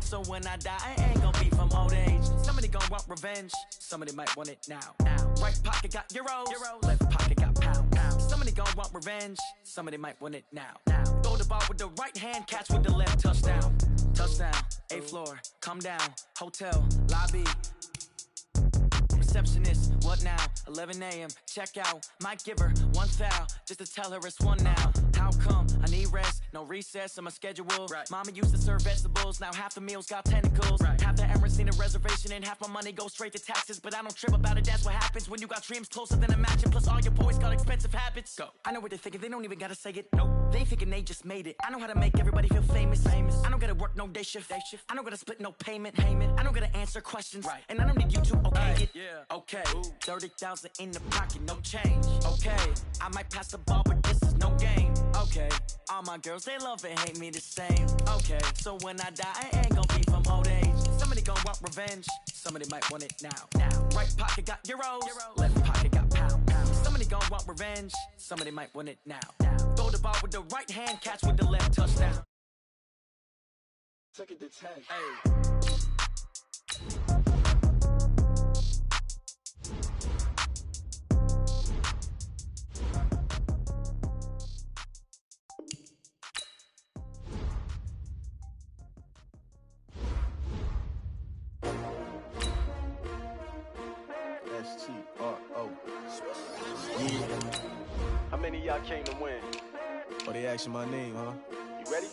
so when I die, I ain't gonna be from old age. Somebody gonna want revenge, somebody might want it now. Right pocket got euros, left pocket got pounds. Somebody gonna want revenge, somebody might want it now. Throw the ball with the right hand, catch with the left, touchdown. Touchdown, 8th floor, come down, hotel, lobby. Receptionist, what now? 11 a.m. check out. Might give her one foul just to tell her it's one now. How come? I need rest, no recess in my schedule. Right. Mama used to serve vegetables, now half the meals got tentacles. Right. Half the Emirates need a reservation and half my money goes straight to taxes. But I don't trip about it, that's what happens when you got dreams closer than a matching. Plus all your boys got expensive habits. Go. I know what they're thinking, they don't even gotta say it. Nope. They thinking they just made it. I know how to make everybody feel famous. I don't gotta work no day shift. I don't gotta split no payment. I don't gotta answer questions. Right. And I don't need you to okay it. Yeah. Okay. 30,000 in the pocket, no change. Okay. I might pass the ball, but this is no game. Okay. All my girls, they love and hate me the same. Okay. So when I die, I ain't gonna be from old age. Somebody gonna want revenge. Somebody might want it now. Right pocket got euros. Left pocket got pounds. Somebody gonna want revenge. Somebody might want it now. Throw the ball with the right hand, catch with the left, touchdown. Take it to 10. Hey. STRO. Yeah. How many of y'all came to win? Oh, they asking my name, huh? You ready?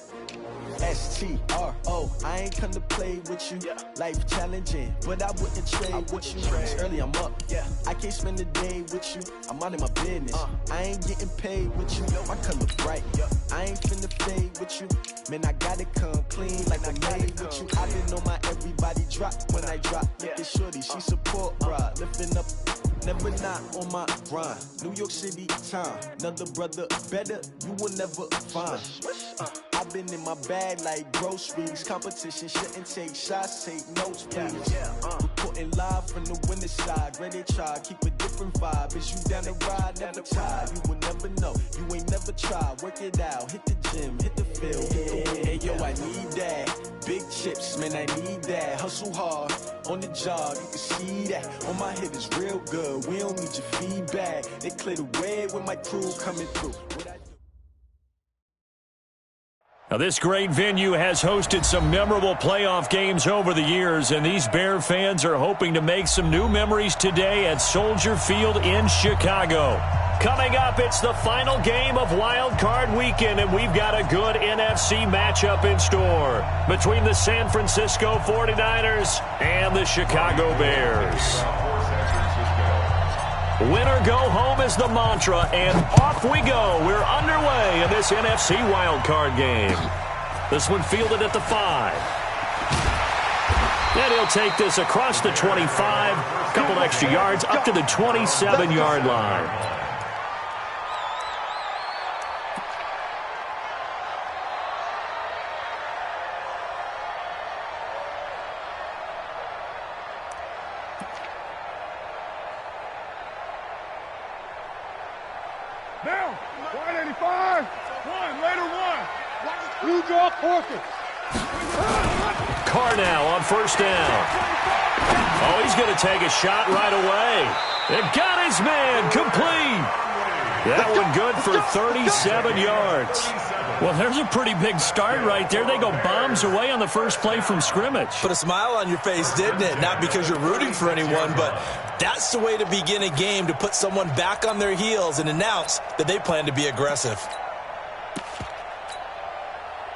STRO. I ain't come to play with you. Yeah. Life challenging, but I wouldn't trade with you. It's early, I'm up. Yeah. I can't spend the day with you. I'm out of my business. I ain't getting paid with you. My color bright. Yeah. I ain't finna fade with you. Man, I gotta come clean like I made with you. I been on my everybody drop when I drop. Look at shorty, she support ride. Lifting up, never not on my grind. New York City time, another brother better, you will never find. I've been in my bag like groceries. Competition shouldn't take shots, take notes, please. Reporting live from the winter side. Ready to try, keep a different vibe. Is you down the ride, never tired. You will never know, you ain't never tried. Work it out, hit the gym, hit the field. Hey yo, I need that. Big chips, man, I need that. Hustle hard, on the job, you can see that. On my head is real good, we don't need your feedback. They clear the way with my crew coming through. Now, this great venue has hosted some memorable playoff games over the years, and these Bear fans are hoping to make some new memories today at Soldier Field in Chicago. Coming up, it's the final game of Wild Card Weekend, and we've got a good NFC matchup in store between the San Francisco 49ers and the Chicago Bears. Winner go home is the mantra, and off we go. We're underway in this NFC wildcard game. This one fielded at the 5. And he'll take this across the 25, a couple extra yards, up to the 27-yard line. Down, 185, one, later one. You draw Corker. Carnell on first down. Oh, he's going to take a shot right away. And got his man complete. That one good for 37 yards. Well, there's a pretty big start right there. They go bombs away on the first play from scrimmage. Put a smile on your face, didn't it? Not because you're rooting for anyone, but that's the way to begin a game, to put someone back on their heels and announce that they plan to be aggressive.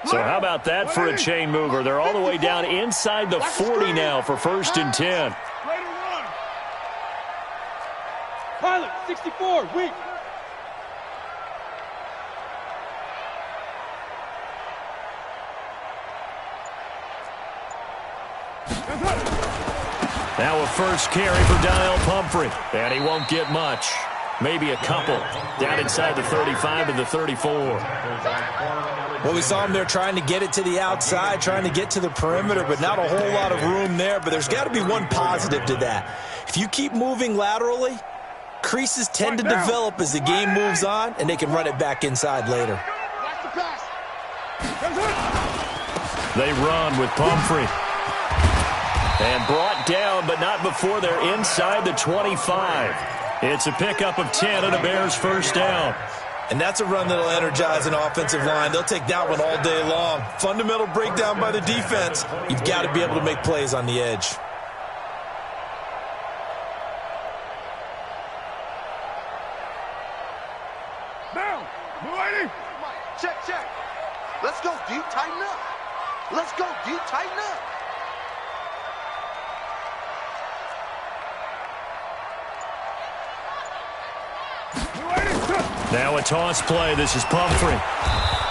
So how about that for a chain mover? They're all the way down inside the 40 now for 1st and 10. Pilot, 64, weak. Now a first carry for Daniel Pumphrey. And he won't get much. Maybe a couple. Down inside the 35 to the 34. Well, we saw him there trying to get it to the outside, trying to get to the perimeter, but not a whole lot of room there. But there's got to be one positive to that. If you keep moving laterally, creases tend to develop as the game moves on, and they can run it back inside later. They run with Pumphrey. And brought down, but not before they're inside the 25. It's a pickup of 10 and a Bears first down. And that's a run that'll energize an offensive line. They'll take that one all day long. Fundamental breakdown by the defense. You've got to be able to make plays on the edge. Down. Lady. Check, check. Let's go deep, tighten up. Let's go deep, tighten up. Now a toss play. This is Pumphrey.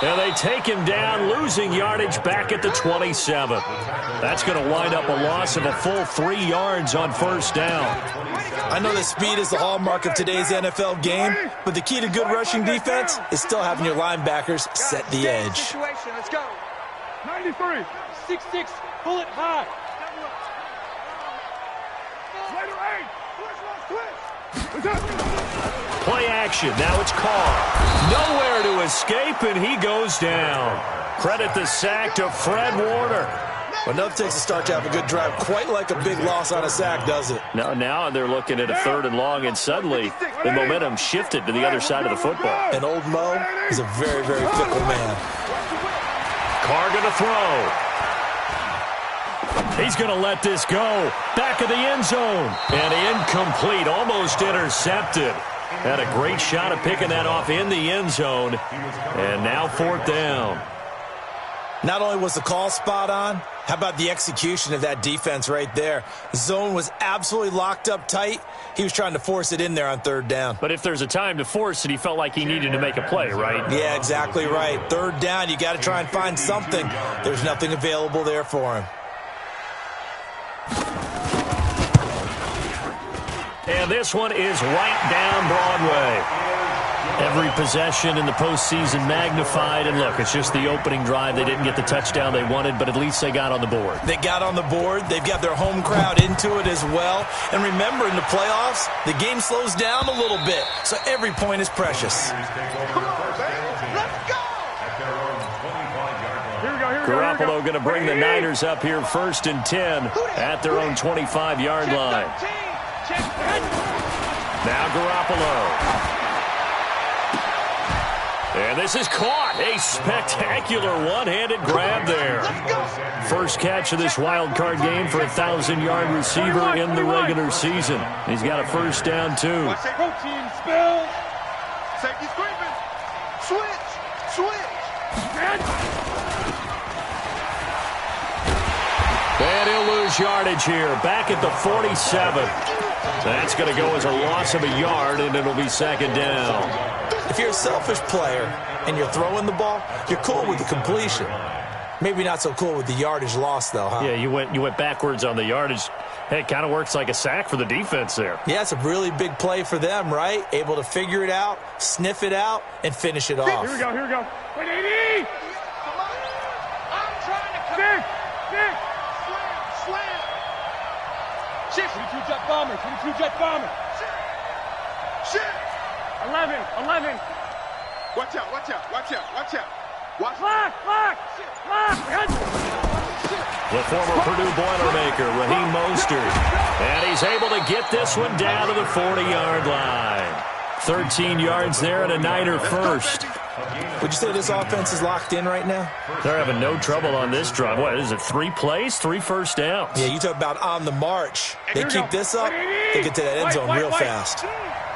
And they take him down, losing yardage back at the 27. That's going to wind up a loss of a full 3 yards on first down. I know that speed is the hallmark of today's NFL game, but the key to good rushing defense is still having your linebackers set the edge. Let's go. 93. 6-6, pull it high. Play action. Now it's Carr. Nowhere to escape, and he goes down. Credit the sack to Fred Warner. Well, nothing takes a start to have a good drive quite like a big loss on a sack, does it? Now they're looking at a 3rd and long, and suddenly the momentum shifted to the other side of the football. And old Mo is a very, very fickle man. Carr going to throw. He's going to let this go. Back of the end zone. And incomplete. Almost intercepted. Had a great shot at picking that off in the end zone. And now 4th down. Not only was the call spot on, how about the execution of that defense right there? The zone was absolutely locked up tight. He was trying to force it in there on 3rd down. But if there's a time to force it, he felt like he needed to make a play, right? Yeah, exactly right. 3rd down, you got to try and find something. There's nothing available there for him. And this one is right down Broadway. Every possession in the postseason magnified. And look, it's just the opening drive. They didn't get the touchdown they wanted, but at least they got on the board. They got on the board. They've got their home crowd into it as well. And remember, in the playoffs, the game slows down a little bit, so every point is precious. Come on, baby. Let's go. Garoppolo going to bring the Niners up here 1st and 10 at their own 25-yard line. Now Garoppolo. And this is caught. A spectacular one-handed grab there. First catch of this wild card game for a 1,000-yard receiver in the regular season. He's got a first down, too. Protein spill. Safety screaming. Switch. And he'll lose yardage here. Back at the 47. That's going to go as a loss of a yard, and it'll be 2nd down. If you're a selfish player and you're throwing the ball, you're cool with the completion. Maybe not so cool with the yardage loss, though, huh? Yeah, you went backwards on the yardage. Hey, it kind of works like a sack for the defense there. Yeah, it's a really big play for them, right? Able to figure it out, sniff it out, and finish it off. Here we go. 180. I'm trying to come. Nick. Slam. Shift. 22 jet bomber. Shit. 11. Watch out. The former Purdue Boilermaker, Raheem Mostert. And he's able to get this one down to the 40-yard line. 13 yards there and a Niner first. Would you say this offense is locked in right now? They're having no trouble on this drive. What is it, 3 plays, 3 first downs? Yeah, you talk about on the march. They keep this up, they get to that end zone real fast.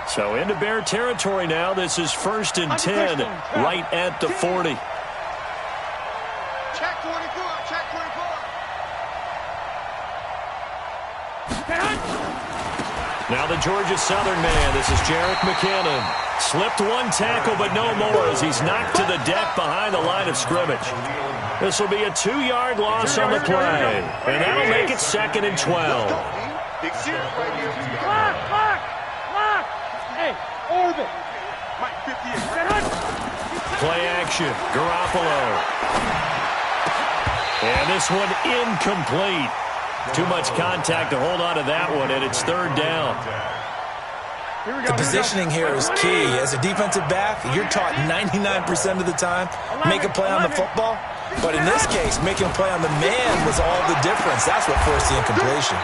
So into Bear territory now. This is 1st and 10, right at the 40. Check 24. Now the Georgia Southern man. This is Jerick McKinnon. Slipped one tackle, but no more as he's knocked to the deck behind the line of scrimmage. This will be a 2-yard loss on the play. And that'll make it 2nd and 12. Lock. Hey, orbit. Mike 58. Play action. Garoppolo. And this one incomplete. Too much contact to hold on to that one, and it's 3rd down. The positioning here is key. As a defensive back, you're taught 99% of the time, make a play on the football, But in this case, making a play on the man was all the difference. That's what forced the incompletion.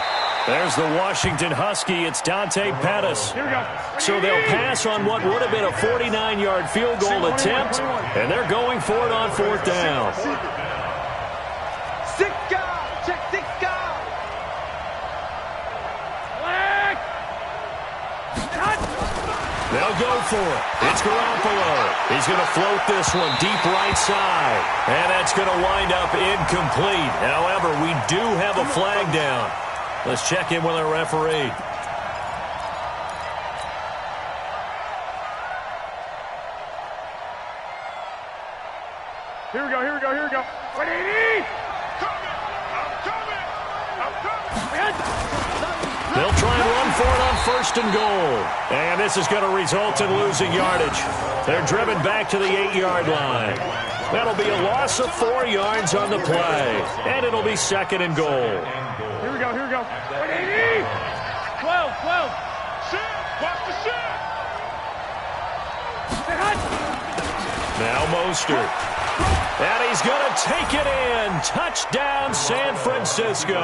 There's the Washington Husky. It's Dante Pettis. Here we go. So they'll pass on what would have been a 49-yard field goal attempt, and they're going for it on 4th down. They'll go for it. It's Garoppolo. He's going to float this one deep right side. And that's going to wind up incomplete. However, we do have a flag down. Let's check in with our referee. Here we go, here we go, here we go. What do you need? They'll try and run for it on 1st and goal. And this is going to result in losing yardage. They're driven back to the 8-yard line. That'll be a loss of 4 yards on the play. And it'll be 2nd and goal. Here we go, here we go. What do you need? 12. Sit. Watch the sit. Now Mostert. And he's going to take it in. Touchdown, San Francisco.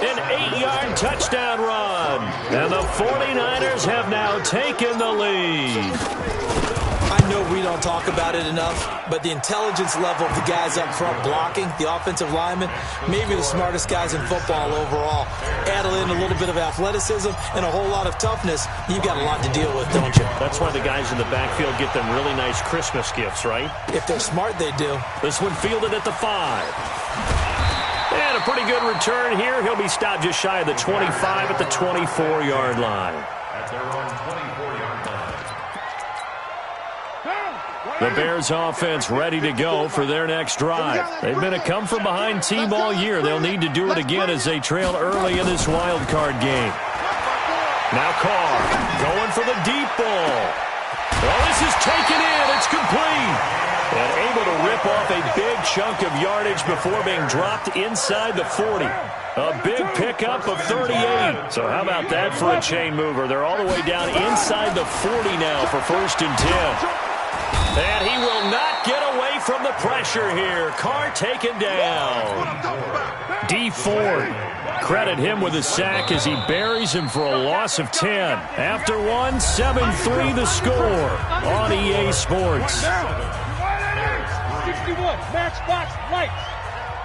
An 8-yard touchdown run. And the 49ers have now taken the lead. I know we don't talk about it enough, but the intelligence level of the guys up front blocking, the offensive linemen, maybe the smartest guys in football overall. Add in a little bit of athleticism and a whole lot of toughness, you've got a lot to deal with, don't you? That's why the guys in the backfield get them really nice Christmas gifts, right? If they're smart, they do. This one fielded at the 5. And a pretty good return here. He'll be stopped just shy of the 25 at the 24-yard line. At their own 24-yard line. The Bears offense ready to go for their next drive. They've been a come-from-behind team all year. They'll need to do it again as they trail early in this wild card game. Now Carr going for the deep ball. Well, this is taken in. It's complete. And able to rip off a big chunk of yardage before being dropped inside the 40. A big pickup of 38. So how about that for a chain mover? They're all the way down inside the 40 now for 1st and 10. And he will not get away from the pressure here. Carr taken down. D. Ford, credit him with a sack as he buries him for a loss of 10. After one, 7-3 the score on EA Sports. 61, matchbox lights.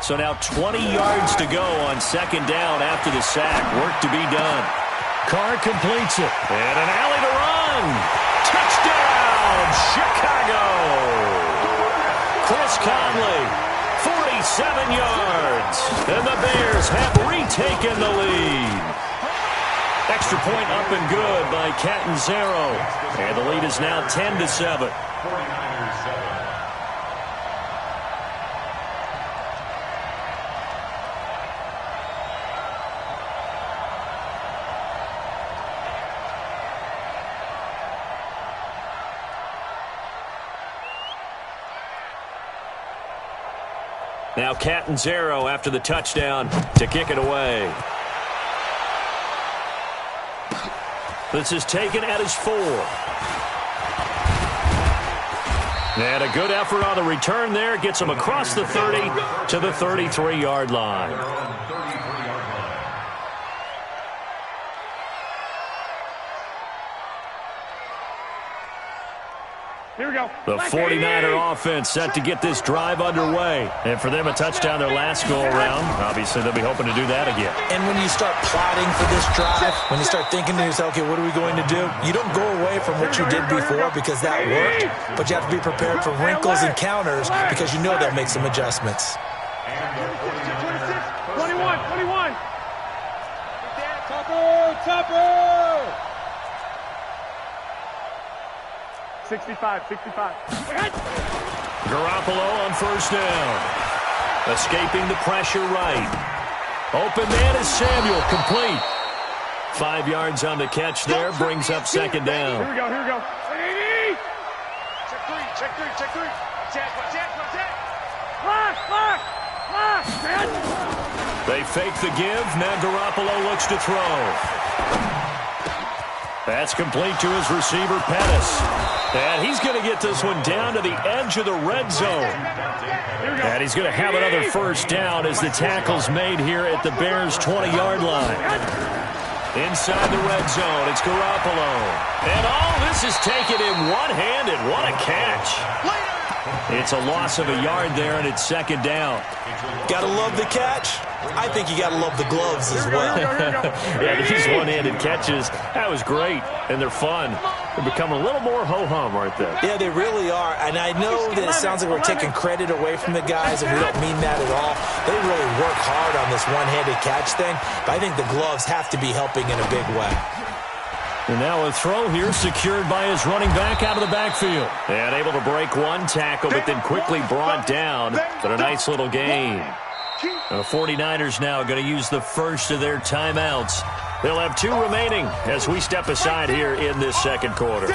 So now 20 yards to go on 2nd down after the sack. Work to be done. Carr completes it. And an alley to run. Touchdown, Chicago! Chris Conley, 47 yards. And the Bears have retaken the lead. Extra point up and good by Catanzaro. And the lead is now 10-7. 49ers 7. Now Catanzaro after the touchdown to kick it away. This is taken at his 4. And a good effort on the return there. Gets him across the 30 to the 33-yard line. Here we go. The 49er offense set to get this drive underway. And for them, a touchdown their last go-around. Obviously, they'll be hoping to do that again. And when you start plotting for this drive, when you start thinking to yourself, okay, what are we going to do? You don't go away from what you did before because that worked, but you have to be prepared for wrinkles and counters because you know they'll make some adjustments. 21. Topper! 65. Garoppolo on 1st down. Escaping the pressure right. Open man is Samuel, complete. 5 yards on the catch there, brings up 2nd down. Here we go. Check three. Check. Lock. They fake the give. Now Garoppolo looks to throw. That's complete to his receiver, Pettis. And he's going to get this one down to the edge of the red zone. And he's going to have another first down as the tackle's made here at the Bears' 20-yard line. Inside the red zone, it's Garoppolo. And all this is taken in one-handed. What a catch. It's a loss of a yard there, and it's second down. Gotta love the catch. I think you gotta love the gloves as well. Yeah, these one-handed catches, that was great, and they're fun. They're becoming a little more ho-hum, aren't they? Yeah, they really are, and I know that it sounds like we're taking credit away from the guys, and we don't mean that at all. They really work hard on this one-handed catch thing, but I think the gloves have to be helping in a big way. And now a throw here secured by his running back out of the backfield. And able to break one tackle, but then quickly brought down. But a nice little gain. And the 49ers now going to use the first of their timeouts. They'll have 2 remaining as we step aside here in this second quarter.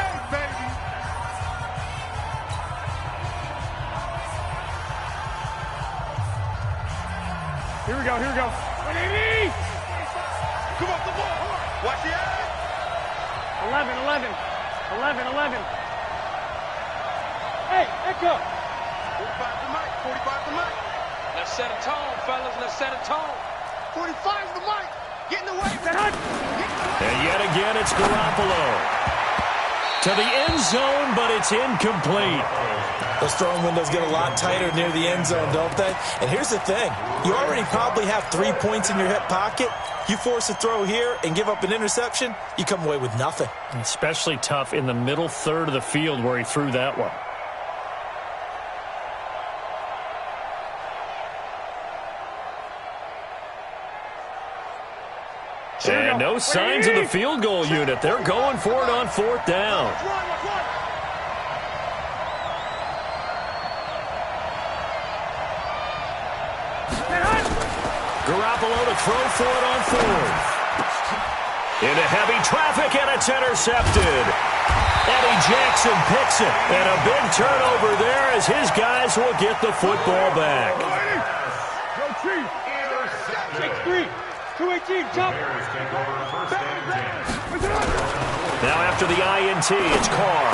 Here we go, here we go. Come on, the ball. Watch the eye. 11. Hey, Echo. 45 the mic, 45 the mic. Let's set a tone, fellas. Let's set a tone. 45's the mic. Get in the way. And yet again, it's Garoppolo. To the end zone, but it's incomplete. Those throwing windows get a lot tighter near the end zone, don't they? And here's the thing. You already probably have 3 points in your hip pocket. You force a throw here and give up an interception, you come away with nothing. Especially tough in the middle third of the field where he threw that one. And no signs of the field goal unit. They're going for it on fourth down. Garoppolo to throw for it on fourth. Into heavy traffic, and it's intercepted. Eddie Jackson picks it. And a big turnover there as his guys will get the football back. Go Chiefs. 6-3. 218, jump. Now after the INT, it's Carr.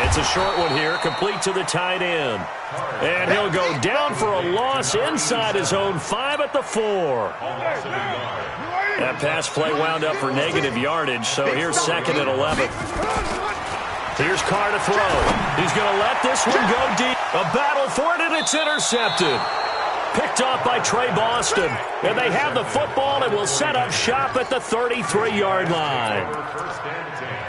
It's a short one here, complete to the tight end. And he'll go down for a loss inside his own 5 at the 4. That pass play wound up for negative yardage, so here's second and 11. Here's Carr to throw. He's going to let this one go deep. A battle for it, and it's intercepted. Picked off by Trey Boston. And they have the football and will set up shop at the 33-yard line.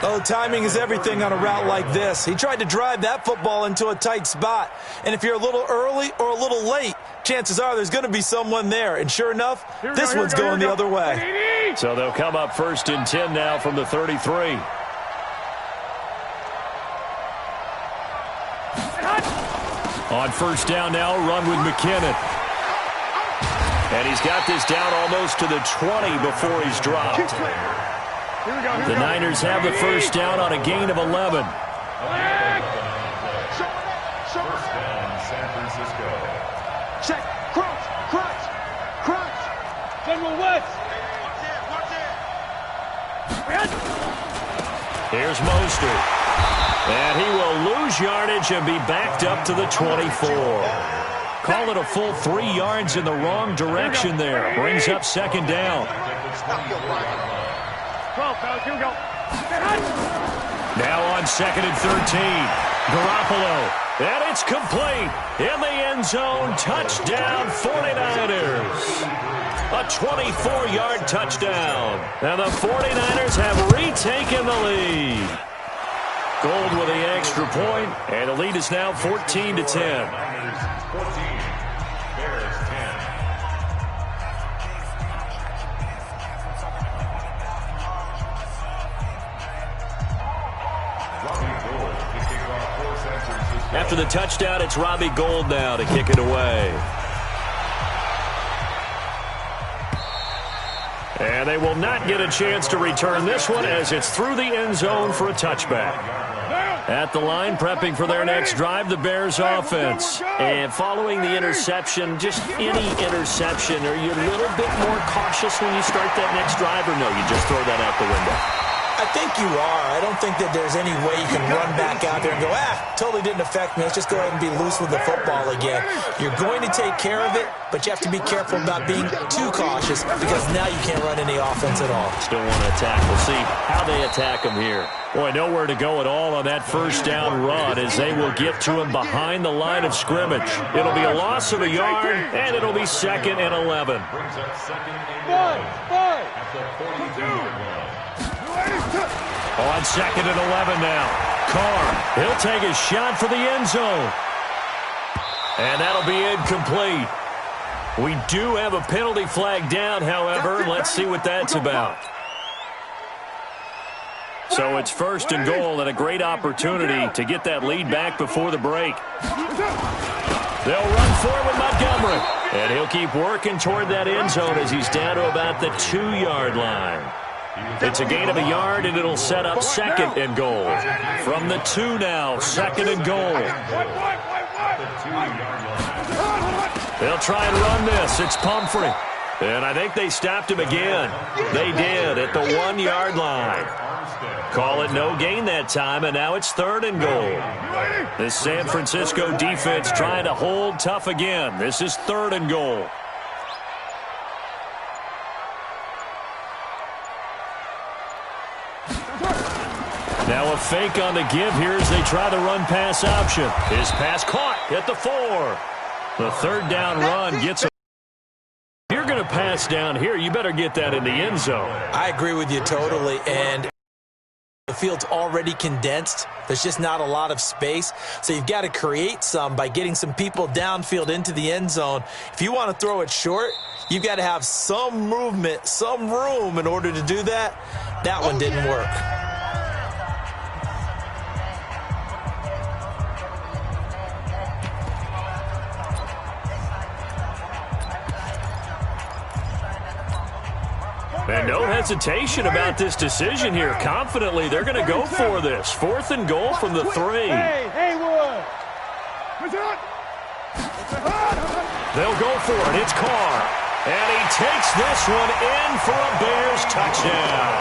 Oh, timing is everything on a route like this. He tried to drive that football into a tight spot. And if you're a little early or a little late, chances are there's going to be someone there. And sure enough, this one's going the other way. So they'll come up first and 10 now from the 33. On first down now, run with McKinnon. And he's got this down almost to the 20 before he's dropped. The Niners have the first down on a gain of 11. First down, San Francisco. Check. Crunch. General West. Here's Mostert. And he will lose yardage and be backed up to the 24. Call it a full 3 yards in the wrong direction there. Brings up second down. 12, fellas, here we go. Now on second and 13. Garoppolo. And it's complete. In the end zone. Touchdown, 49ers. A 24-yard touchdown. And the 49ers have retaken the lead. Gold with the extra point, and the lead is now 14-10. 14, Bears 10. After the touchdown, it's Robbie Gould now to kick it away. And they will not get a chance to return this one as it's through the end zone for a touchback. At the line, prepping for their next drive, the Bears offense. And following the interception, just any interception, are you a little bit more cautious when you start that next drive, or no, you just throw that out the window? I think you are. I don't think that there's any way you can run back out there and go, totally didn't affect me. Let's just go ahead and be loose with the football again. You're going to take care of it, but you have to be careful about being too cautious because now you can't run any offense at all. Still want to attack. We'll see how they attack him here. Boy, nowhere to go at all on that first down run as they will get to him behind the line of scrimmage. It'll be a loss of a yard, and it'll be 2nd and 11. Brings up 2nd and 11 at the 42-yard line. On 2nd and 11 now. Carr, he'll take a shot for the end zone. And that'll be incomplete. We do have a penalty flag down, however. Let's see what that's about. So it's 1st and goal and a great opportunity to get that lead back before the break. They'll run forward with Montgomery. And he'll keep working toward that end zone as he's down to about the 2-yard line. It's a gain of a yard, and it'll set up 2nd and goal. From the 2 now, 2nd and goal. They'll try and run this. It's Pumphrey. And I think they stopped him again. They did at the 1-yard line. Call it no gain that time, and now it's 3rd and goal. This San Francisco defense trying to hold tough again. This is 3rd and goal. Now a fake on the give here as they try the run-pass option. His pass caught at the 4. The 3rd down run gets him. If you're going to pass down here, you better get that in the end zone. I agree with you totally, and the field's already condensed. There's just not a lot of space, so you've got to create some by getting some people downfield into the end zone. If you want to throw it short, you've got to have some movement, some room in order to do that. That one didn't work. And no hesitation about this decision here. Confidently, they're going to go for this. 4th and goal from the 3. Hey, Haywood! They'll go for it. It's Carr. And he takes this one in for a Bears touchdown.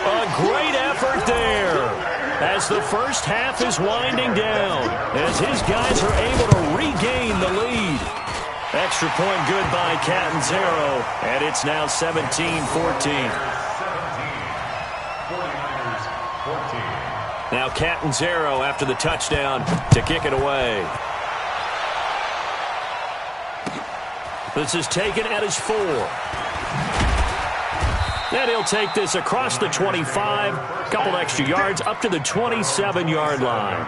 A great effort there as the first half is winding down, as his guys are able to regain the lead. Extra point good by Catanzaro, and it's now 17-14. 49ers 14. Now Catanzaro after the touchdown to kick it away. This is taken at his 4. And he'll take this across the 25, a couple extra yards up to the 27-yard line.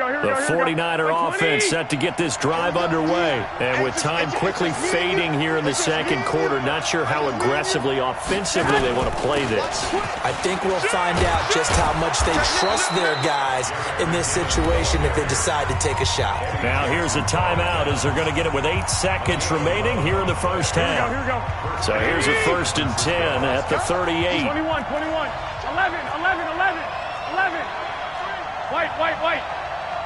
The 49er offense set to get this drive underway. And with time quickly fading here in the 2nd quarter, not sure how aggressively, offensively they want to play this. I think we'll find out just how much they trust their guys in this situation if they decide to take a shot. Now here's a timeout as they're going to get it with 8 seconds remaining here in the first half. Here we go. So here's a 1st and 10 at the 38. 21, 11. White.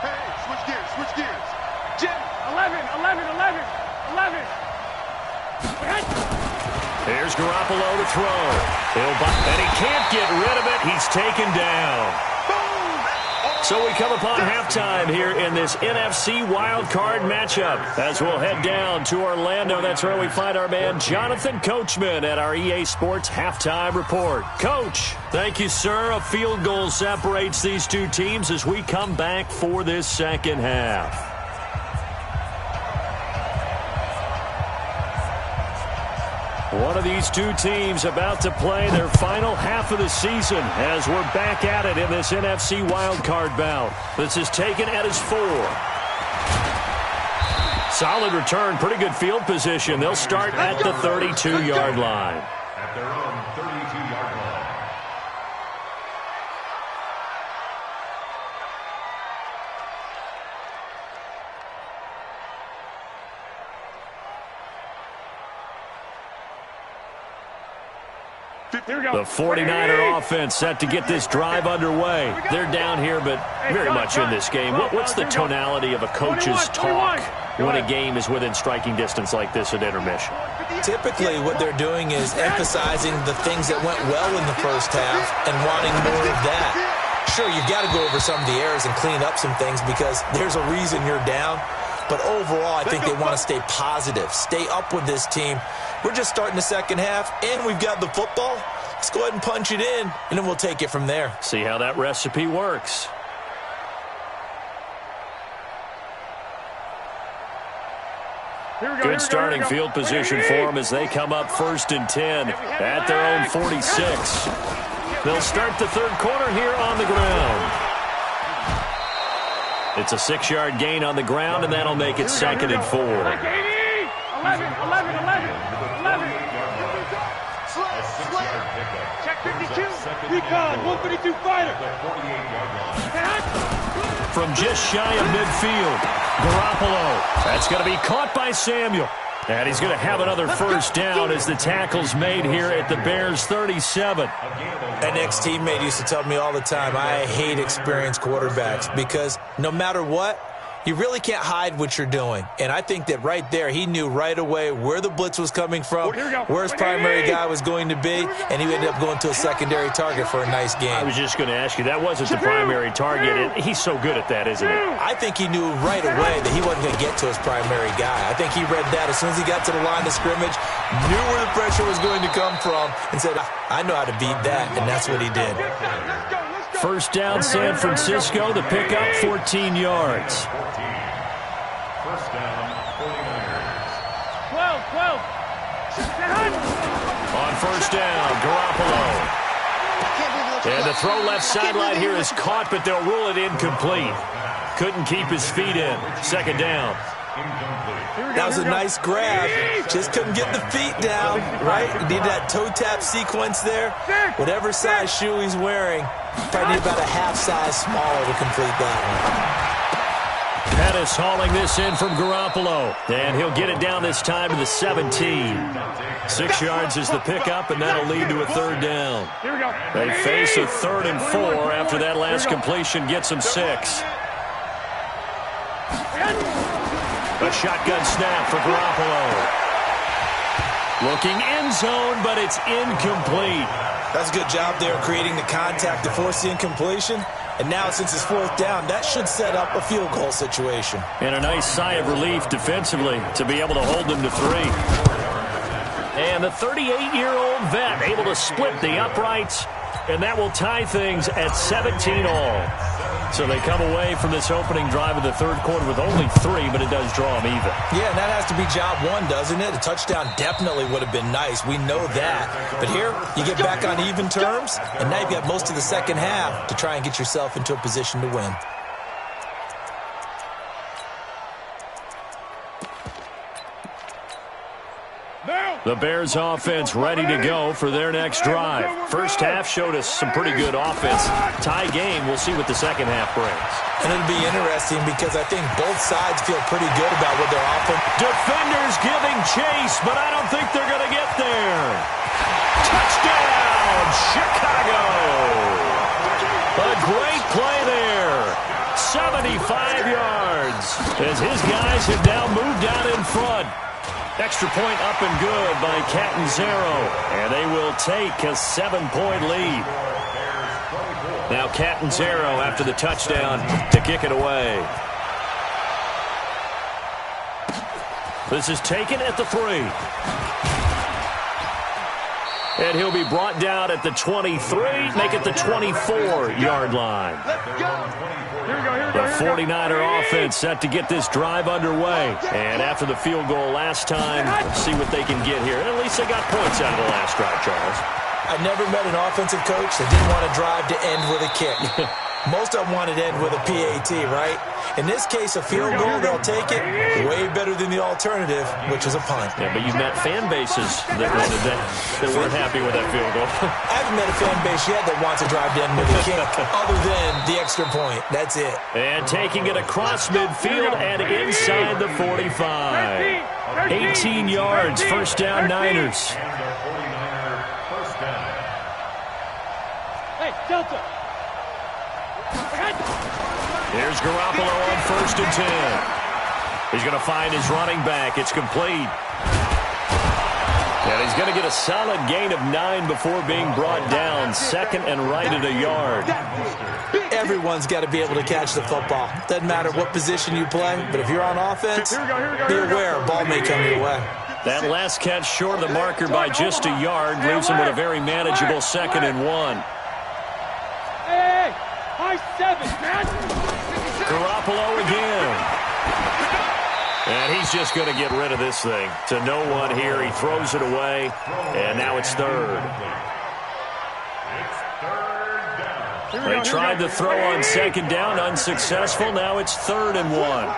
Hey, switch gears. Jim. 11. Here's Garoppolo to throw. And he can't get rid of it. He's taken down. So we come upon halftime here in this NFC wildcard matchup as we'll head down to Orlando. That's where we find our man Jonathan Coachman at our EA Sports Halftime Report. Coach, thank you, sir. A field goal separates these two teams as we come back for this 2nd half. One of these two teams about to play their final half of the season as we're back at it in this NFC wildcard bout. This is taken at his 4. Solid return, pretty good field position. They'll start at the 32-yard line. At their own 32-yard line. The 49er offense set to get this drive underway. They're down here, but very much in this game. What's the tonality of a coach's talk when a game is within striking distance like this at intermission? Typically, what they're doing is emphasizing the things that went well in the first half and wanting more of that. Sure, you've got to go over some of the errors and clean up some things because there's a reason you're down. But overall, I think they want to stay positive, stay up with this team. We're just starting the second half, and we've got the football. Let's go ahead and punch it in, and then we'll take it from there. See how that recipe works. Good starting field position for them as they come up 1st and 10 at their own 46. They'll start the third quarter here on the ground. It's a 6-yard gain on the ground, and that'll make it 2nd and 4. 11. Check 52. Recon, 132 fighter. From just shy of midfield, Garoppolo. That's going to be caught by Samuel. And he's going to have another first down as the tackle's made here at the Bears' 37. An ex-teammate used to tell me all the time, I hate experienced quarterbacks because no matter what, you really can't hide what you're doing. And I think that right there, he knew right away where the blitz was coming from, where his primary guy was going to be, and he ended up going to a secondary target for a nice game. I was just going to ask you, that wasn't the primary target. And he's so good at that, isn't he? I think he knew right away that he wasn't going to get to his primary guy. I think he read that as soon as he got to the line of scrimmage, knew where the pressure was going to come from, and said, I know how to beat that, and that's what he did. First down, San Francisco. The pickup, 14 yards. First down, 49ers. 12. On first down, Garoppolo. And the throw left sideline here is caught, but they'll rule it incomplete. Couldn't keep his feet in. 2nd down. That was a nice grab. Just couldn't get the feet down, right? Need that toe tap sequence there. Whatever size shoe he's wearing, probably need about a half size smaller to complete that one. Pettis hauling this in from Garoppolo. And he'll get it down this time to the 17. 6 yards is the pickup, and that'll lead to a 3rd down. They face a 3rd and 4 after that last completion gets them 6. A shotgun snap for Garoppolo. Looking end zone, but it's incomplete. That's a good job there creating the contact to force the incompletion. And now, since it's 4th down, that should set up a field goal situation. And a nice sigh of relief defensively to be able to hold them to 3. And the 38-year-old vet able to split the uprights, and that will tie things at 17 all. So they come away from this opening drive of the third quarter with only 3, but it does draw them even. Yeah, and that has to be job 1, doesn't it? A touchdown definitely would have been nice. We know that. But here, you get back on even terms, and now you've got most of the second half to try and get yourself into a position to win. The Bears offense ready to go for their next drive. First half showed us some pretty good offense. Tie game, we'll see what the second half brings. And it'll be interesting because I think both sides feel pretty good about what they're offering. Defenders giving chase, but I don't think they're going to get there. Touchdown, Chicago! A great play there. 75 yards as his guys have now moved out in front. Extra point up and good by Catanzaro, and they will take a 7-point lead. Now Catanzaro after the touchdown to kick it away. This is taken at the 3. And he'll be brought down at the 23, make it the 24-yard line. The 49er offense set to get this drive underway. And after the field goal last time, see what they can get here. And at least they got points out of the last drive, Charles. I never met an offensive coach that didn't want to drive to end with a kick. Most of them wanted to end with a PAT, right? In this case, a field goal, they'll take it. Way better than the alternative, which is a punt. Yeah, but you've met fan bases that wanted that weren't happy with that field goal. I haven't met a fan base yet that wants to drive to end with a kick, other than the extra point. That's it. And taking it across midfield and inside the 45. 18 yards, first down Niners. Hey, Delta. Here's Garoppolo on 1st and 10. He's going to find his running back. It's complete. And he's going to get a solid gain of 9 before being brought down. 2nd and right at a yard. Everyone's got to be able to catch the football. Doesn't matter what position you play, but if you're on offense, be aware a ball may come your way. That last catch short of the marker by just a yard leaves him with a very manageable 2nd and 1. Hey, high 7, man. Garoppolo again. And he's just going to get rid of this thing. To no one here. He throws it away. And now it's 3rd. They tried to throw on 2nd down. Unsuccessful. Now it's 3rd and 1.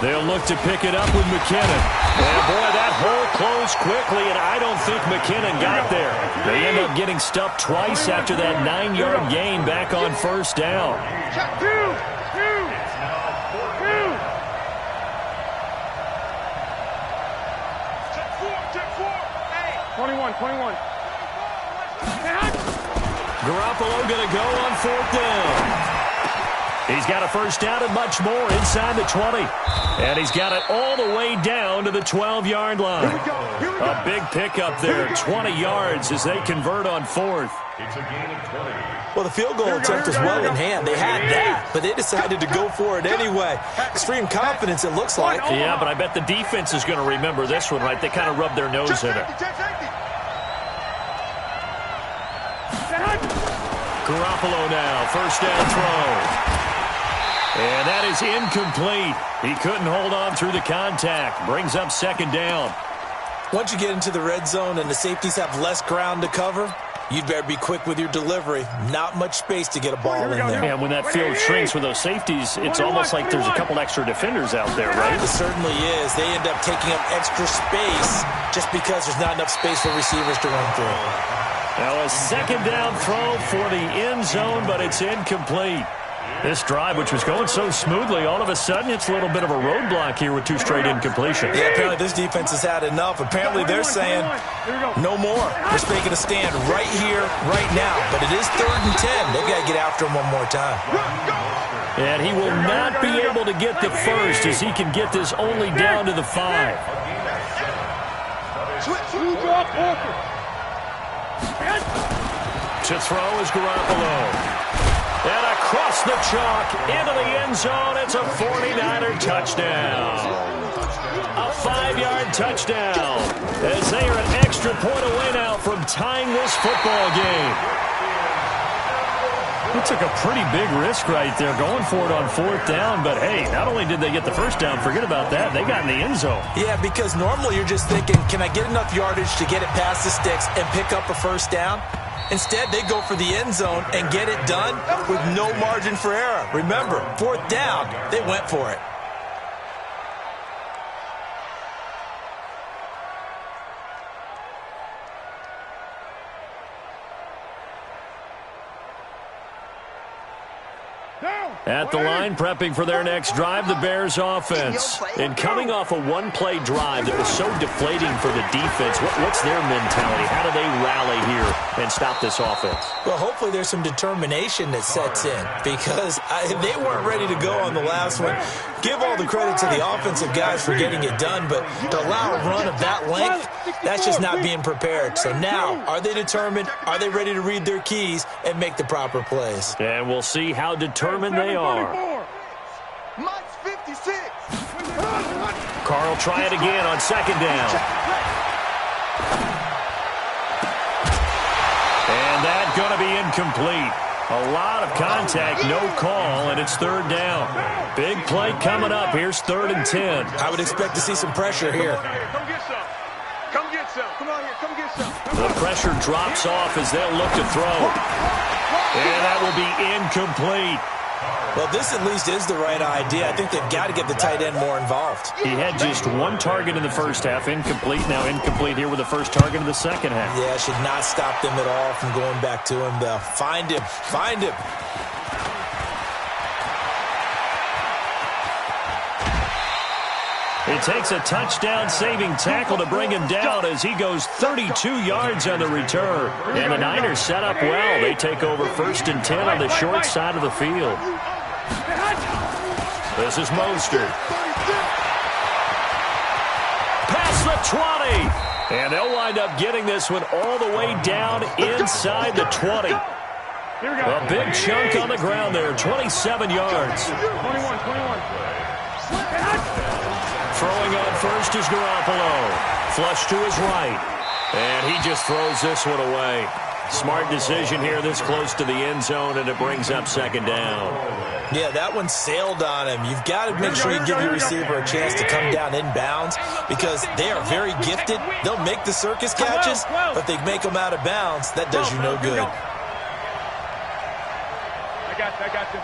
They'll look to pick it up with McKinnon. And boy, that hole closed quickly, and I don't think McKinnon got there. They end up getting stopped twice after that 9-yard gain back on 1st down. 21. Garoppolo going to go on 4th down. He's got a 1st down and much more inside the 20. And he's got it all the way down to the 12-yard line. A big pickup there, 20 yards as they convert on 4th. Well, the field goal attempt was well in hand. They had that, but they decided to go for it anyway. Extreme confidence, it looks like. Yeah, but I bet the defense is going to remember this one, right? They kind of rubbed their nose in it. Garoppolo now, 1st down throw. And that is incomplete. He couldn't hold on through the contact. Brings up 2nd down. Once you get into the red zone and the safeties have less ground to cover, you'd better be quick with your delivery. Not much space to get a ball in there. And when that field shrinks with those safeties, it's almost like there's a couple extra defenders out there, right? It certainly is. They end up taking up extra space just because there's not enough space for receivers to run through. Now a 2nd down throw for the end zone, but it's incomplete. This drive, which was going so smoothly, all of a sudden it's a little bit of a roadblock here with 2 straight incompletions. Yeah, apparently this defense has had enough. Apparently they're saying no more. They're making a stand right here, right now. But it is 3rd and 10. They've got to get after him one more time. And he will not be able to get the 1st as he can get this only down to the 5. To throw is Garoppolo. And across the chalk into the end zone. It's a 49er touchdown. A 5-yard touchdown. As they are an extra point away now from tying this football game. He took a pretty big risk right there going for it on 4th down. But, hey, not only did they get the 1st down, forget about that, they got in the end zone. Yeah, because normally you're just thinking, can I get enough yardage to get it past the sticks and pick up a 1st down? Instead, they go for the end zone and get it done with no margin for error. Remember, 4th down, they went for it. At the line, prepping for their next drive, the Bears offense. And coming off a one-play drive that was so deflating for the defense, what's their mentality? How do they rally here and stop this offense? Well, hopefully there's some determination that sets in because they weren't ready to go on the last one. Give all the credit to the offensive guys for getting it done, but to allow a run of that length, that's just not being prepared. So now, are they determined? Are they ready to read their keys and make the proper plays? And we'll see how determined they are. Mike's 56. Carl try it again on 2nd down. And that's going to be incomplete. A lot of contact, no call, and it's 3rd down. Big play coming up. Here's 3rd and 10. I would expect to see some pressure here. Come get some. Come get some. Come on here. Come get some. The pressure drops off as they'll look to throw. And that will be incomplete. Well, this at least is the right idea. I think they've got to get the tight end more involved. He had just 1 target in the first half, incomplete. Now incomplete here with the first target in the second half. Yeah, should not stop them at all from going back to him, though. Find him. Find him. He takes a touchdown-saving tackle to bring him down as he goes 32 yards on the return. And the Niners set up well. They take over 1st and 10 on the short side of the field. This is Mostert. Past the 20. And they'll wind up getting this one all the way down inside the 20. A big chunk on the ground there, 27 yards. 21. Throwing on first is Garoppolo. Flush to his right. And he just throws this one away. Smart decision here this close to the end zone, and it brings up 2nd down. Yeah, that one sailed on him. You've got to make sure you give your receiver a chance to come down inbounds because they are very gifted. They'll make the circus catches, but they make them out of bounds. That does you no good. I got you.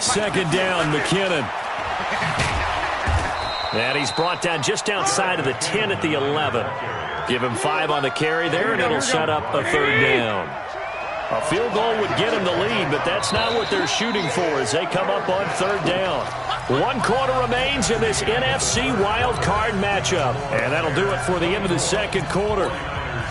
Second down, McKinnon. And he's brought down just outside of the 10 at the 11. Give him 5 on the carry there, and it'll set up a 3rd down. A field goal would get him the lead, but that's not what they're shooting for as they come up on 3rd down. 1 quarter remains in this NFC wild card matchup. And that'll do it for the end of the 2nd quarter.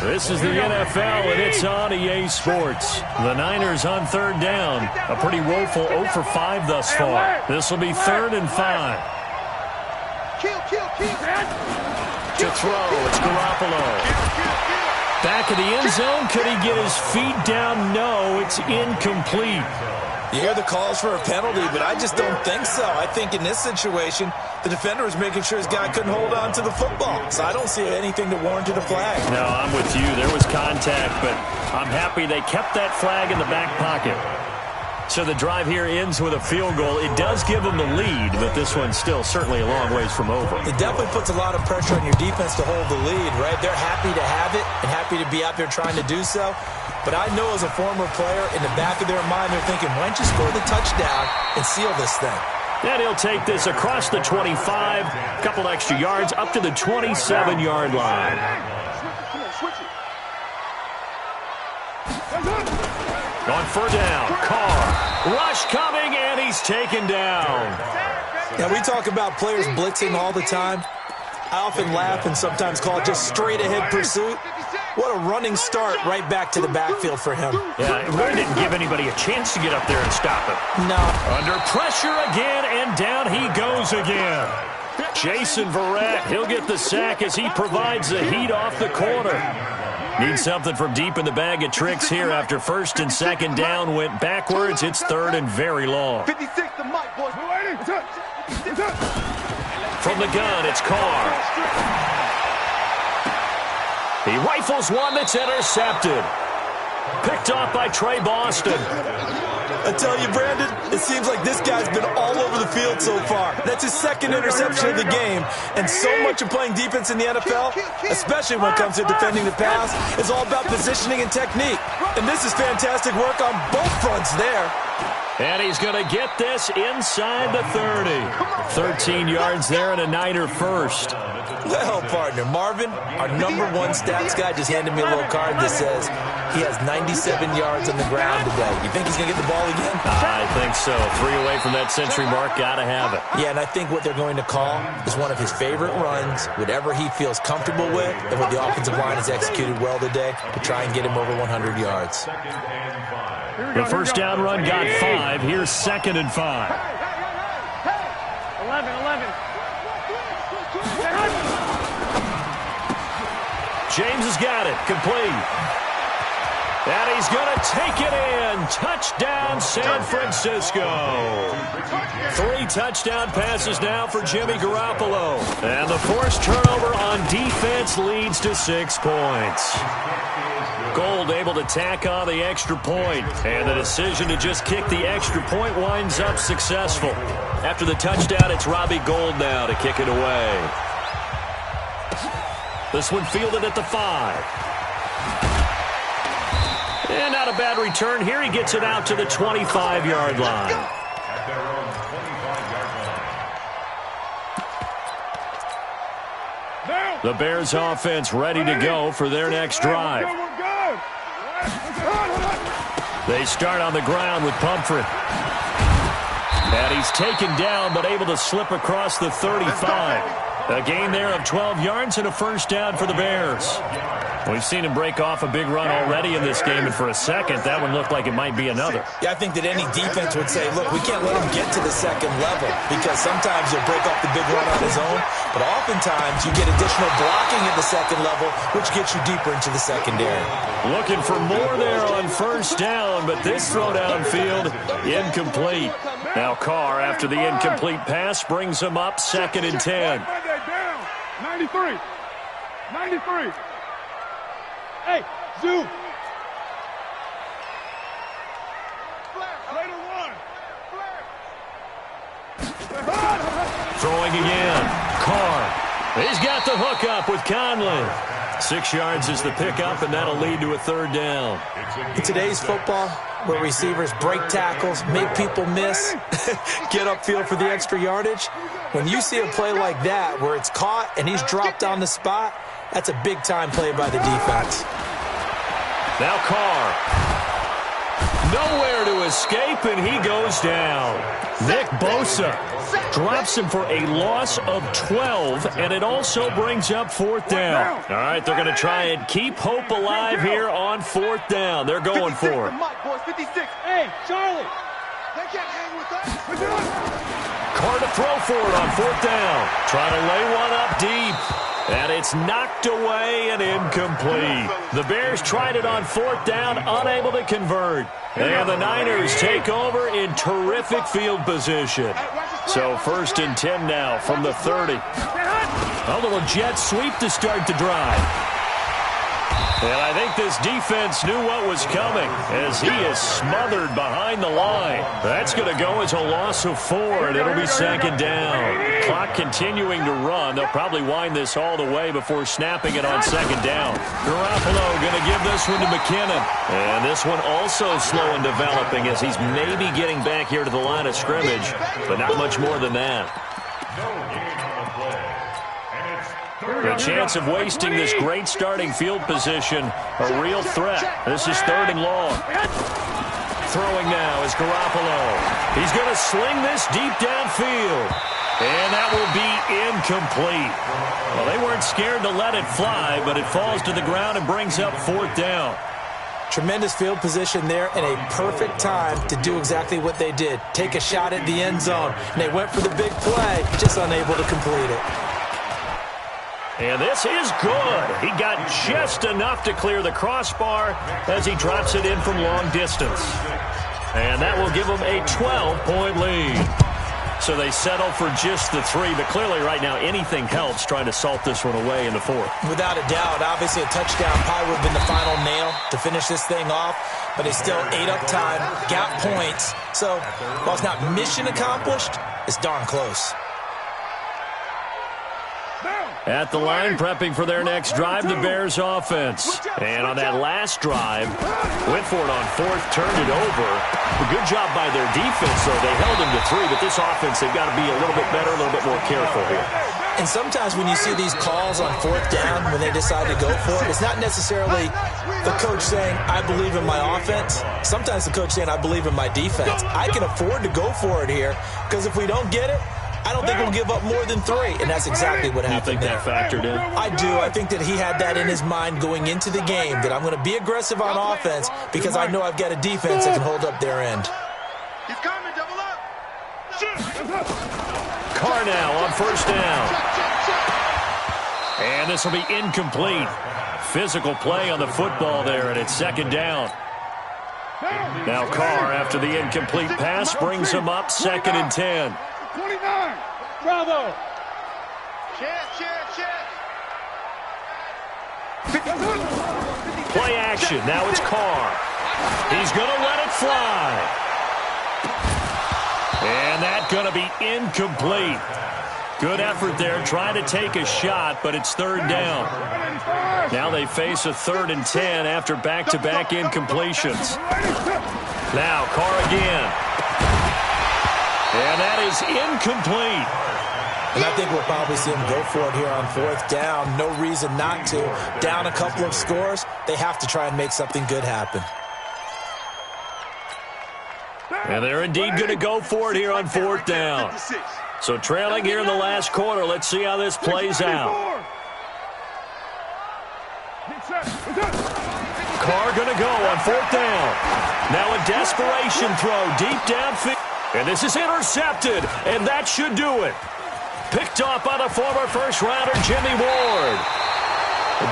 This is the NFL, and it's on EA Sports. The Niners on 3rd down. A pretty woeful 0 for 5 thus far. This will be 3rd and 5. To throw, it's Garoppolo. Back of the end zone. Could he get his feet down? No, it's incomplete. You hear the calls for a penalty, but I just don't think so. I think in this situation, the defender was making sure his guy couldn't hold on to the football. So I don't see anything to warrant a flag. No, I'm with you. There was contact, but I'm happy they kept that flag in the back pocket. So the drive here ends with a field goal. It does give them the lead, but this one's still certainly a long ways from over. It definitely puts a lot of pressure on your defense to hold the lead, right? They're happy to have it and happy to be out there trying to do so. But I know as a former player, in the back of their mind, they're thinking, why don't you score the touchdown and seal this thing? And he'll take this across the 25, a couple extra yards, up to the 27-yard line. On 4th down, Carr. Rush coming, and he's taken down. Now, we talk about players blitzing all the time. I often laugh and sometimes call it just straight-ahead pursuit. What a running start right back to the backfield for him. Yeah, it really didn't give anybody a chance to get up there and stop him. No. Under pressure again, and down he goes again. Jason Verrett, he'll get the sack as he provides the heat off the corner. Needs something from deep in the bag of tricks here after 1st and 2nd down went backwards. It's 3rd and very long. 56 to Mike, boys. From the gun, it's Carr. He rifles one that's intercepted. Picked off by Trey Boston. I tell you, Brandon, it seems like this guy's been all over the field so far. That's his 2nd interception of the game. And so much of playing defense in the NFL, especially when it comes to defending the pass, is all about positioning and technique. And this is fantastic work on both fronts there. And he's going to get this inside the 30. 13 yards there and a Niner first. Well, partner, Marvin, our #1 stats guy, just handed me a little card that says he has 97 yards on the ground today. You think he's going to get the ball again? I think so. 3 away from that century mark. Got to have it. Yeah, and I think what they're going to call is one of his favorite runs, whatever he feels comfortable with, and what the offensive line has executed well today to try and get him over 100 yards. The first down run got 5. Here's 2nd and 5. 11. James has got it. Complete. And he's going to take it in. Touchdown, San Francisco. 3 touchdown passes now for Jimmy Garoppolo. And the forced turnover on defense leads to 6 points. Gold able to tack on the extra point. And the decision to just kick the extra point winds up successful. After the touchdown, it's Robbie Gould now to kick it away. This one fielded at the 5. And not a bad return here. He gets it out to the 25-yard line. The Bears offense ready to go for their next drive. They start on the ground with Pumphrey. And he's taken down but able to slip across the 35. A gain there of 12 yards and a first down for the Bears. We've seen him break off a big run already in this game, and for a second, that one looked like it might be another. Yeah, I think that any defense would say, look, we can't let him get to the second level because sometimes he'll break off the big run on his own, but oftentimes you get additional blocking at the second level, which gets you deeper into the secondary. Looking for more there on first down, but this throw downfield, incomplete. Now Carr, after the incomplete pass, brings him up 2nd and 10. 93. 93. Hey, zoom. Later one. Throwing again. Carr. He's got the hook up with Conley. 6 yards is the pickup, and that'll lead to a 3rd down. In today's football, where receivers break tackles, make people miss, get upfield for the extra yardage, when you see a play like that where it's caught and he's dropped on the spot, that's a big-time play by the defense. Now Carr. Nowhere to escape, and he goes down. Nick Bosa drops him for a loss of 12, and it also brings up 4th down. All right, they're going to try and keep hope alive here on 4th down. They're going for it. Hey, Charlie. They can't hang with us. Carr to throw for it on 4th down. Trying to lay one up deep. And it's knocked away and incomplete. The Bears tried it on 4th down, unable to convert. And the Niners take over in terrific field position. So 1st and 10 now from the 30. A little jet sweep to start the drive. And I think this defense knew what was coming as he is smothered behind the line. That's going to go as a loss of 4, and it'll be 2nd down. Clock continuing to run. They'll probably wind this all the way before snapping it on 2nd down. Garoppolo going to give this one to McKinnon. And this one also slow in developing as he's maybe getting back here to the line of scrimmage, but not much more than that. The chance of wasting this great starting field position, a real threat. This is 3rd and long. Throwing now is Garoppolo. He's going to sling this deep downfield. And that will be incomplete. Well, they weren't scared to let it fly, but it falls to the ground and brings up 4th down. Tremendous field position there and a perfect time to do exactly what they did. Take a shot at the end zone. And they went for the big play, just unable to complete it. And this is good. He got just enough to clear the crossbar as he drops it in from long distance. And that will give him a 12-point lead. So they settle for just the 3, but clearly right now anything helps trying to salt this one away in the 4th. Without a doubt, obviously a touchdown probably would have been the final nail to finish this thing off, but they still ate up time, got points. So while it's not mission accomplished, it's darn close. At the line, prepping for their next drive, the Bears offense. And on that last drive, went for it on 4th, turned it over. A good job by their defense, though. They held them to 3, but this offense, they've got to be a little bit better, a little bit more careful here. And sometimes when you see these calls on 4th down, when they decide to go for it, it's not necessarily the coach saying, I believe in my offense. Sometimes the coach saying, I believe in my defense. I can afford to go for it here, because if we don't get it, I don't think we'll give up more than 3, and that's exactly what happened there. You think that factored in? I do. I think that he had that in his mind going into the game, that I'm going to be aggressive on offense because I know I've got a defense that can hold up their end. He's coming, double up. Carr now on 1st down. And this will be incomplete. Physical play on the football there, and it's 2nd down. Now Carr, after the incomplete pass, brings him up 2nd and 10. 29. Bravo. Check. Play action. Now it's Carr. He's going to let it fly. And that's going to be incomplete. Good effort there, trying to take a shot, but it's 3rd down. Now they face a 3rd and 10 after back-to-back incompletions. Now Carr again. And that is incomplete. And I think we'll probably see him go for it here on 4th down. No reason not to. Down a couple of scores, they have to try and make something good happen. And they're indeed going to go for it here on 4th down. So trailing here in the last quarter. Let's see how this plays out. Carr going to go on 4th down. Now a desperation throw deep downfield. And this is intercepted. And that should do it. Picked off by the former first-rounder Jimmy Ward.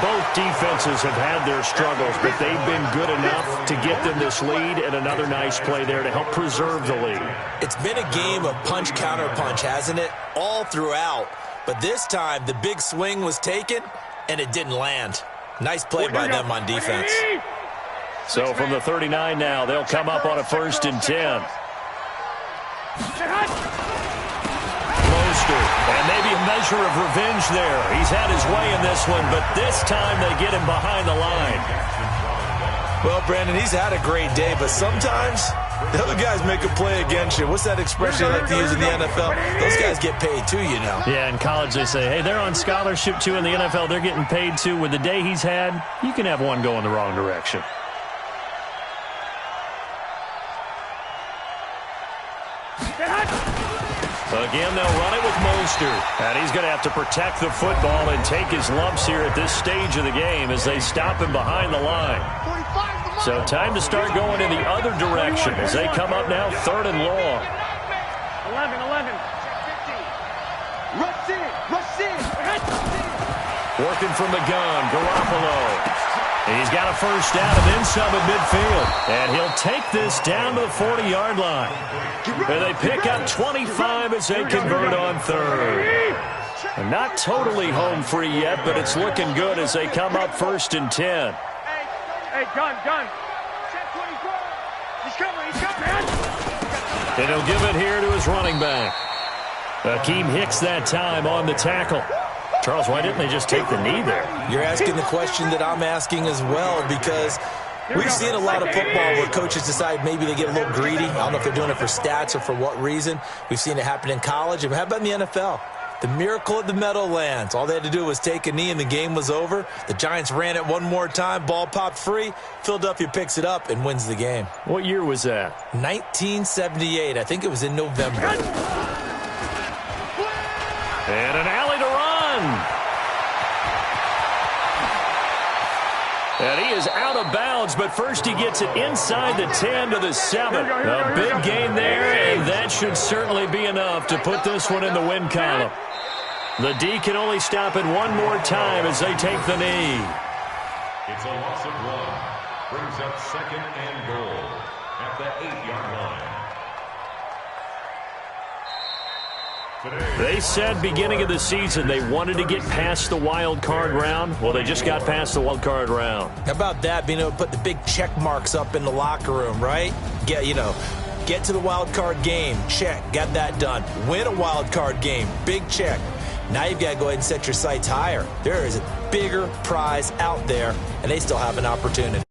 Both defenses have had their struggles, but they've been good enough to get them this lead, and another nice play there to help preserve the lead. It's been a game of punch-counter-punch, hasn't it? All throughout. But this time, the big swing was taken, and it didn't land. Nice play by them on defense. So from the 39 now, they'll come up on a 1st and 10. And maybe a measure of revenge there. He's had his way in this one, but this time they get him behind the line. Well, Brandon, he's had a great day, but sometimes the other guys make a play against you. What's that expression they like to use in the NFL? Those guys get paid too, you know. Yeah, in college they say, hey, they're on scholarship too. In the NFL, they're getting paid too. With the day he's had, you can have one go in the wrong direction. Again, they'll run it with Mostert. And he's going to have to protect the football and take his lumps here at this stage of the game as they stop him behind the line. So time to start going in the other direction as they come up now 3rd and long. 11. Rush in. Working from the gun, Garoppolo. He's got a 1st down and then some at midfield. And he'll take this down to the 40-yard line. And they pick up 25 as they convert on 3rd. And not totally home free yet, but it's looking good as they come up 1st and 10. Hey, gun. He's coming, man. And he'll give it here to his running back. Akeem Hicks that time on the tackle. Charles, why didn't they just take the knee there? You're asking the question that I'm asking as well, because we've seen a lot of football where coaches decide maybe they get a little greedy. I don't know if they're doing it for stats or for what reason. We've seen it happen in college. And how about in the NFL? The miracle of the Meadowlands. All they had to do was take a knee and the game was over. The Giants ran it one more time. Ball popped free. Philadelphia picks it up and wins the game. What year was that? 1978. I think it was in November. And an alley to run. And he is out of bounds, but first he gets it inside the 10 to the 7. A big gain there, and that should certainly be enough to put this one in the win column. The D can only stop it one more time as they take the knee. It's a loss of 1. Brings up 2nd and goal at the 8-yard line. They said beginning of the season they wanted to get past the wild card round. Well, they just got past the wild card round. How about that, being able to put the big check marks up in the locker room, right? Get to the wild card game, check, got that done. Win a wild card game, big check. Now you've got to go ahead and set your sights higher. There is a bigger prize out there, and they still have an opportunity.